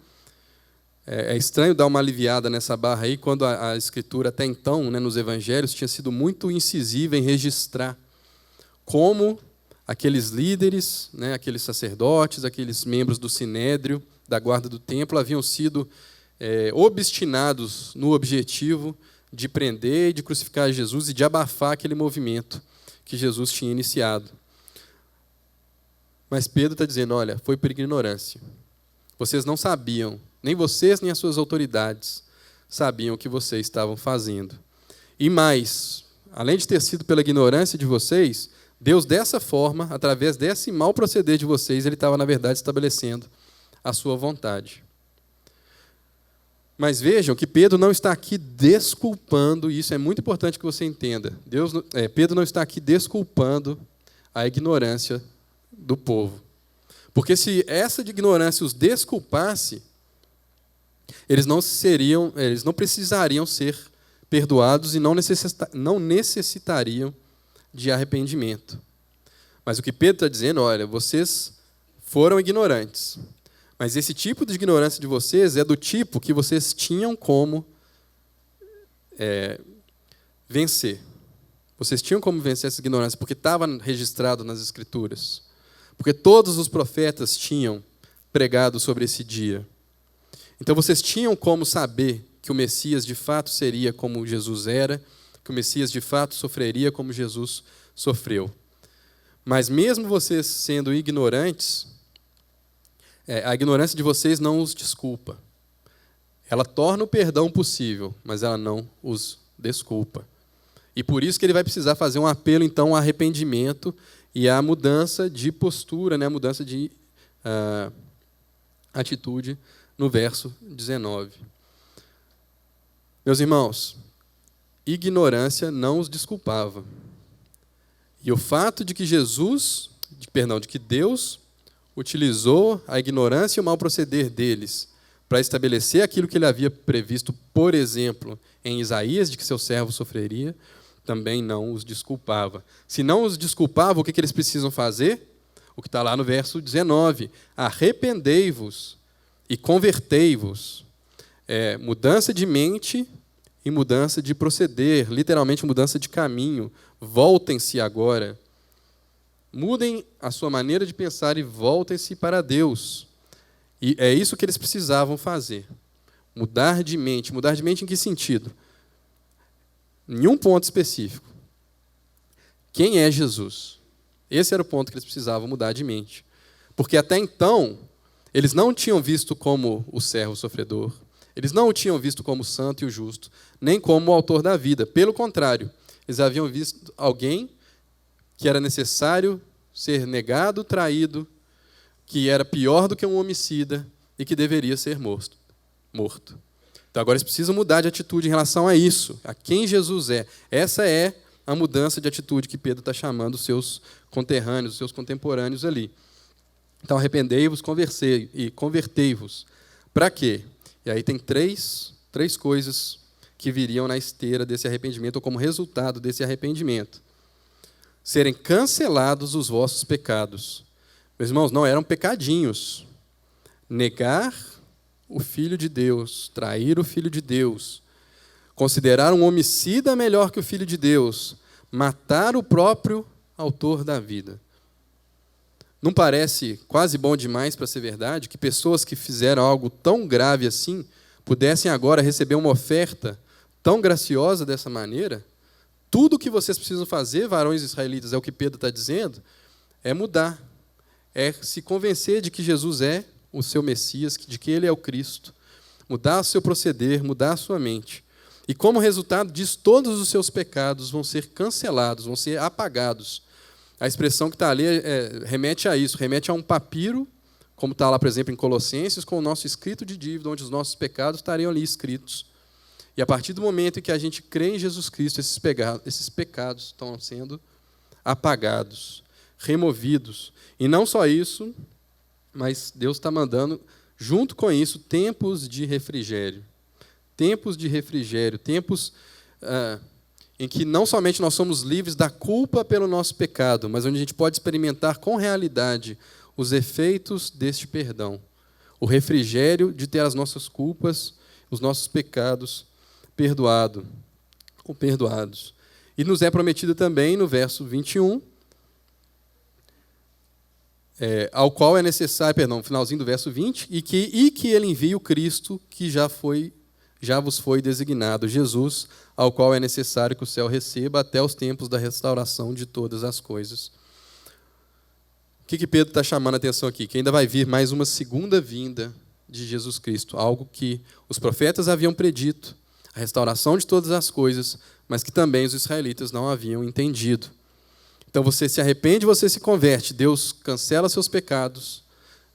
É estranho dar uma aliviada nessa barra aí, quando a Escritura até então, né, nos Evangelhos, tinha sido muito incisiva em registrar como aqueles líderes, né, aqueles sacerdotes, aqueles membros do Sinédrio, da guarda do templo, haviam sido obstinados no objetivo de prender e de crucificar Jesus e de abafar aquele movimento que Jesus tinha iniciado. Mas Pedro está dizendo, olha, foi por ignorância. Vocês não sabiam, nem vocês nem as suas autoridades sabiam o que vocês estavam fazendo. E mais, além de ter sido pela ignorância de vocês, Deus dessa forma, através desse mau proceder de vocês, ele estava, na verdade, estabelecendo a sua vontade. Mas vejam que Pedro não está aqui desculpando, e isso é muito importante que você entenda. Pedro não está aqui desculpando a ignorância do povo. Porque se essa ignorância os desculpasse, eles não precisariam ser perdoados e não necessitariam de arrependimento. Mas o que Pedro está dizendo, olha, vocês foram ignorantes. Mas esse tipo de ignorância de vocês é do tipo que vocês tinham como vencer. Vocês tinham como vencer essa ignorância, porque estava registrado nas Escrituras. Porque todos os profetas tinham pregado sobre esse dia. Então vocês tinham como saber que o Messias de fato seria como Jesus era, que o Messias de fato sofreria como Jesus sofreu. Mas mesmo vocês sendo ignorantes, a ignorância de vocês não os desculpa. Ela torna o perdão possível, mas ela não os desculpa. E por isso que ele vai precisar fazer um apelo, então, ao arrependimento e à mudança de postura, né, a mudança de atitude no verso 19. Meus irmãos, ignorância não os desculpava. E o fato de que de que Deus utilizou a ignorância e o mau proceder deles para estabelecer aquilo que ele havia previsto, por exemplo, em Isaías, de que seu servo sofreria, também não os desculpava. Se não os desculpava, o que eles precisam fazer? O que está lá no verso 19. Arrependei-vos e convertei-vos. Mudança de mente e mudança de proceder, literalmente mudança de caminho. Voltem-se agora. Mudem a sua maneira de pensar e voltem-se para Deus. E é isso que eles precisavam fazer. Mudar de mente. Mudar de mente em que sentido? Em um ponto específico. Quem é Jesus? Esse era o ponto que eles precisavam mudar de mente. Porque até então, eles não o tinham visto como o servo sofredor, eles não o tinham visto como o santo e o justo, nem como o autor da vida. Pelo contrário, eles haviam visto alguém que era necessário ser negado, traído, que era pior do que um homicida e que deveria ser morto. Então agora eles precisam mudar de atitude em relação a isso, a quem Jesus é. Essa é a mudança de atitude que Pedro está chamando os seus conterrâneos, os seus contemporâneos ali. Então arrependei-vos, convertei-vos. Para quê? E aí tem três coisas que viriam na esteira desse arrependimento, ou como resultado desse arrependimento. Serem cancelados os vossos pecados. Meus irmãos, não eram pecadinhos. Negar o Filho de Deus, trair o Filho de Deus, considerar um homicida melhor que o Filho de Deus, matar o próprio autor da vida. Não parece quase bom demais para ser verdade que pessoas que fizeram algo tão grave assim pudessem agora receber uma oferta tão graciosa dessa maneira? Tudo o que vocês precisam fazer, varões israelitas, é o que Pedro está dizendo, é mudar. É se convencer de que Jesus é o seu Messias, de que ele é o Cristo. Mudar o seu proceder, mudar a sua mente. E como resultado disso, todos os seus pecados vão ser cancelados, vão ser apagados. A expressão que está ali remete a isso, remete a um papiro, como está lá, por exemplo, em Colossenses, com o nosso escrito de dívida, onde os nossos pecados estariam ali escritos. E a partir do momento em que a gente crê em Jesus Cristo, esses pecados estão sendo apagados, removidos. E não só isso, mas Deus está mandando, junto com isso, tempos de refrigério. Tempos de refrigério, tempos em que não somente nós somos livres da culpa pelo nosso pecado, mas onde a gente pode experimentar com realidade os efeitos deste perdão. O refrigério de ter as nossas culpas, os nossos pecados perdoados. E nos é prometido também, no verso 21, ao qual é necessário, no finalzinho do verso 20, e que ele envie o Cristo que já vos foi designado, Jesus, ao qual é necessário que o céu receba até os tempos da restauração de todas as coisas. O que Pedro está chamando a atenção aqui? Que ainda vai vir mais uma segunda vinda de Jesus Cristo, algo que os profetas haviam predito, a restauração de todas as coisas, mas que também os israelitas não haviam entendido. Então você se arrepende, você se converte, Deus cancela seus pecados,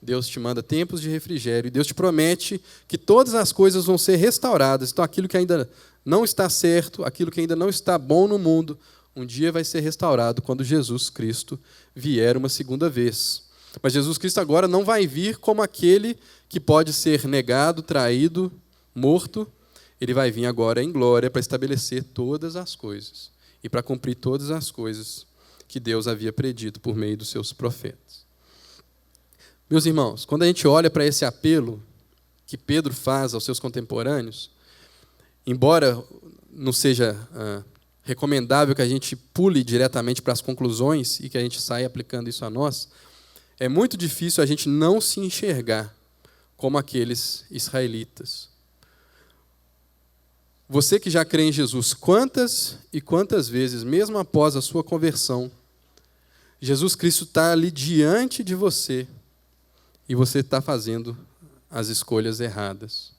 Deus te manda tempos de refrigério, e Deus te promete que todas as coisas vão ser restauradas. Então aquilo que ainda não está certo, aquilo que ainda não está bom no mundo, um dia vai ser restaurado quando Jesus Cristo vier uma segunda vez. Mas Jesus Cristo agora não vai vir como aquele que pode ser negado, traído, morto. Ele vai vir agora em glória para estabelecer todas as coisas e para cumprir todas as coisas que Deus havia predito por meio dos seus profetas. Meus irmãos, quando a gente olha para esse apelo que Pedro faz aos seus contemporâneos, embora não seja recomendável que a gente pule diretamente para as conclusões e que a gente saia aplicando isso a nós, é muito difícil a gente não se enxergar como aqueles israelitas. Você que já crê em Jesus, quantas e quantas vezes, mesmo após a sua conversão, Jesus Cristo está ali diante de você e você está fazendo as escolhas erradas.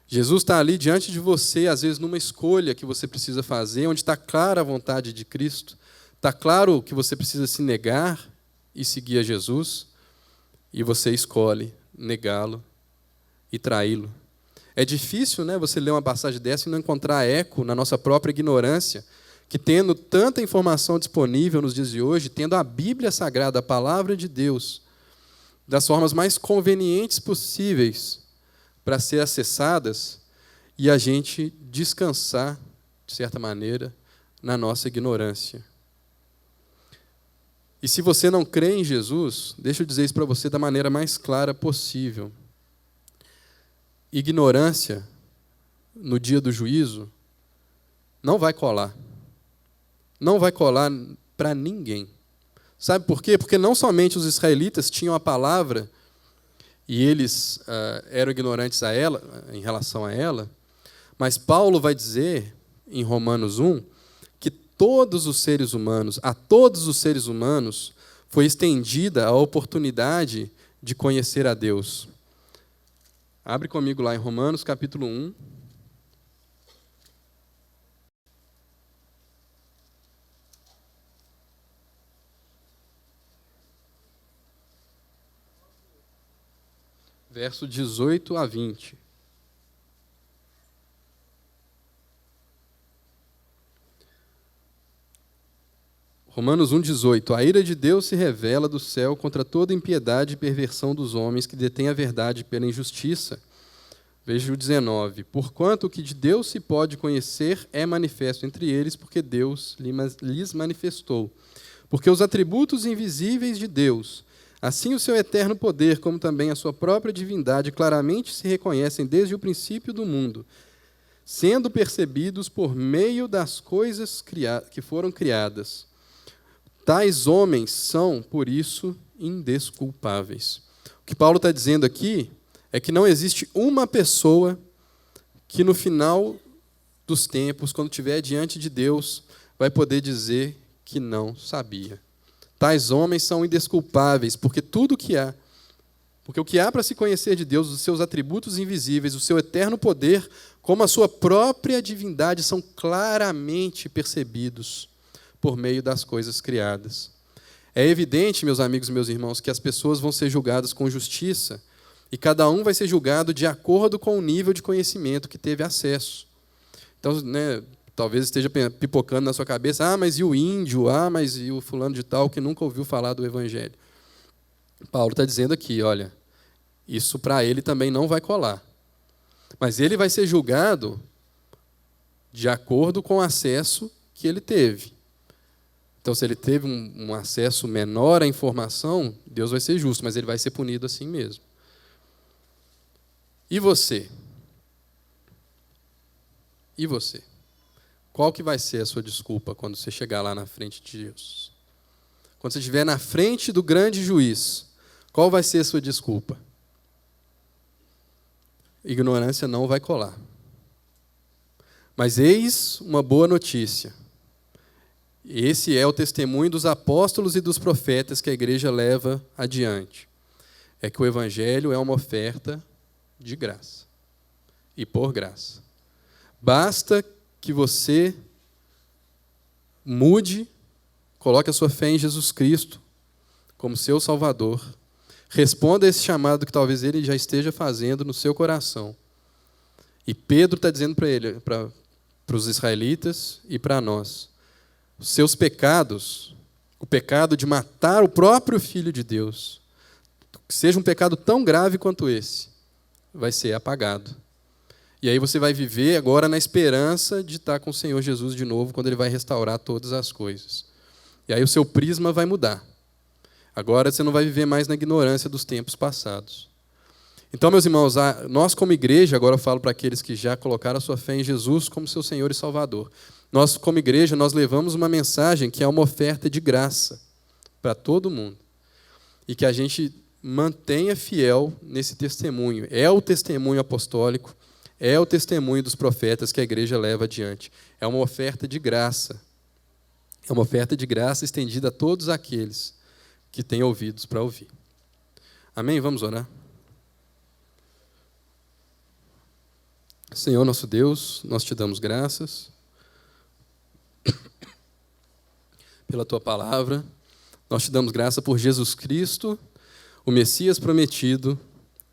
Jesus está ali diante de você, às vezes numa escolha que você precisa fazer, onde está clara a vontade de Cristo, está claro que você precisa se negar e seguir a Jesus, e você escolhe negá-lo e traí-lo. É difícil, né, você ler uma passagem dessa e não encontrar eco na nossa própria ignorância, que tendo tanta informação disponível nos dias de hoje, tendo a Bíblia Sagrada, a Palavra de Deus, das formas mais convenientes possíveis para ser acessadas, e a gente descansar, de certa maneira, na nossa ignorância. E se você não crê em Jesus, deixa eu dizer isso para você da maneira mais clara possível. Ignorância, no dia do juízo, não vai colar. Não vai colar para ninguém. Sabe por quê? Porque não somente os israelitas tinham a palavra e eles eram ignorantes a ela, em relação a ela, mas Paulo vai dizer, em Romanos 1, que a todos os seres humanos, foi estendida a oportunidade de conhecer a Deus. Abre comigo lá em Romanos, capítulo 1. Verso 18 a 20. Romanos 1,18. A ira de Deus se revela do céu contra toda impiedade e perversão dos homens que detêm a verdade pela injustiça. Veja o 19. Porquanto o que de Deus se pode conhecer é manifesto entre eles, porque Deus lhes manifestou. Porque os atributos invisíveis de Deus, assim o seu eterno poder, como também a sua própria divindade, claramente se reconhecem desde o princípio do mundo, sendo percebidos por meio das coisas que foram criadas. Tais homens são, por isso, indesculpáveis. O que Paulo está dizendo aqui é que não existe uma pessoa que no final dos tempos, quando estiver diante de Deus, vai poder dizer que não sabia. Tais homens são indesculpáveis, porque tudo o que há, porque o que há para se conhecer de Deus, os seus atributos invisíveis, o seu eterno poder, como a sua própria divindade, são claramente percebidos por meio das coisas criadas. É evidente, meus amigos e meus irmãos, que as pessoas vão ser julgadas com justiça, e cada um vai ser julgado de acordo com o nível de conhecimento que teve acesso. Então, né, talvez esteja pipocando na sua cabeça, mas e o índio? Mas e o fulano de tal que nunca ouviu falar do Evangelho? Paulo está dizendo aqui, olha, isso para ele também não vai colar. Mas ele vai ser julgado de acordo com o acesso que ele teve. Então, se ele teve um acesso menor à informação, Deus vai ser justo, mas ele vai ser punido assim mesmo. E você? E você? Qual que vai ser a sua desculpa quando você chegar lá na frente de Deus? Quando você estiver na frente do grande juiz, qual vai ser a sua desculpa? Ignorância não vai colar. Mas eis uma boa notícia. Esse é o testemunho dos apóstolos e dos profetas que a igreja leva adiante. É que o Evangelho é uma oferta de graça. E por graça. Basta que você mude, coloque a sua fé em Jesus Cristo como seu Salvador. Responda a esse chamado que talvez ele já esteja fazendo no seu coração. E Pedro está dizendo para ele, para os israelitas e para nós, os seus pecados, o pecado de matar o próprio Filho de Deus, que seja um pecado tão grave quanto esse, vai ser apagado. E aí você vai viver agora na esperança de estar com o Senhor Jesus de novo, quando Ele vai restaurar todas as coisas. E aí o seu prisma vai mudar. Agora você não vai viver mais na ignorância dos tempos passados. Então, meus irmãos, nós como igreja, agora eu falo para aqueles que já colocaram a sua fé em Jesus como seu Senhor e Salvador. Nós, como igreja, nós levamos uma mensagem que é uma oferta de graça para todo mundo. E que a gente mantenha fiel nesse testemunho. É o testemunho apostólico, é o testemunho dos profetas que a igreja leva adiante. É uma oferta de graça. É uma oferta de graça estendida a todos aqueles que têm ouvidos para ouvir. Amém? Vamos orar. Senhor nosso Deus, nós te damos graças pela tua palavra. Nós te damos graça por Jesus Cristo, o Messias prometido,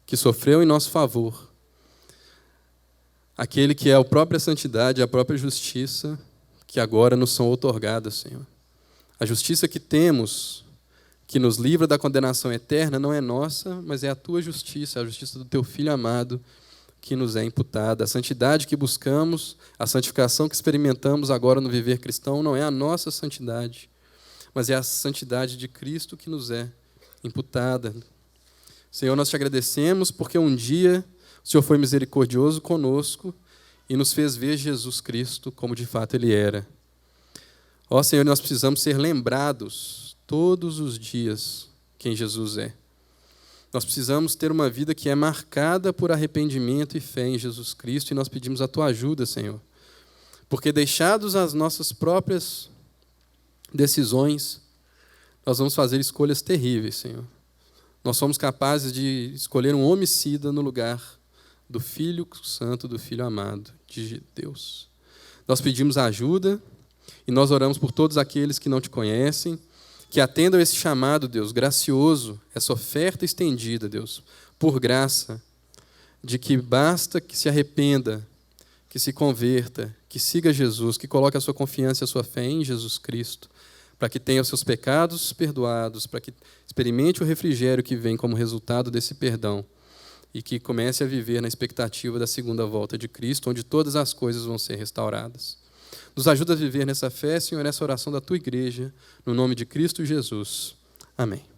que sofreu em nosso favor. Aquele que é a própria santidade, a própria justiça, que agora nos são outorgadas, Senhor. A justiça que temos, que nos livra da condenação eterna, não é nossa, mas é a tua justiça, a justiça do teu Filho amado, que nos é imputada. A santidade que buscamos, a santificação que experimentamos agora no viver cristão, não é a nossa santidade, mas é a santidade de Cristo que nos é imputada. Senhor, nós te agradecemos porque um dia o Senhor foi misericordioso conosco e nos fez ver Jesus Cristo como de fato Ele era. Ó Senhor, nós precisamos ser lembrados todos os dias quem Jesus é. Nós precisamos ter uma vida que é marcada por arrependimento e fé em Jesus Cristo, e nós pedimos a tua ajuda, Senhor. Porque deixados as nossas próprias decisões, nós vamos fazer escolhas terríveis, Senhor. Nós somos capazes de escolher um homicida no lugar do Filho Santo, do Filho amado de Deus. Nós pedimos ajuda e nós oramos por todos aqueles que não te conhecem, que atendam esse chamado, Deus, gracioso, essa oferta estendida, Deus, por graça, de que basta que se arrependa, que se converta, que siga Jesus, que coloque a sua confiança e a sua fé em Jesus Cristo, para que tenha os seus pecados perdoados, para que experimente o refrigério que vem como resultado desse perdão e que comece a viver na expectativa da segunda volta de Cristo, onde todas as coisas vão ser restauradas. Nos ajuda a viver nessa fé, Senhor, nessa oração da tua igreja, no nome de Cristo Jesus. Amém.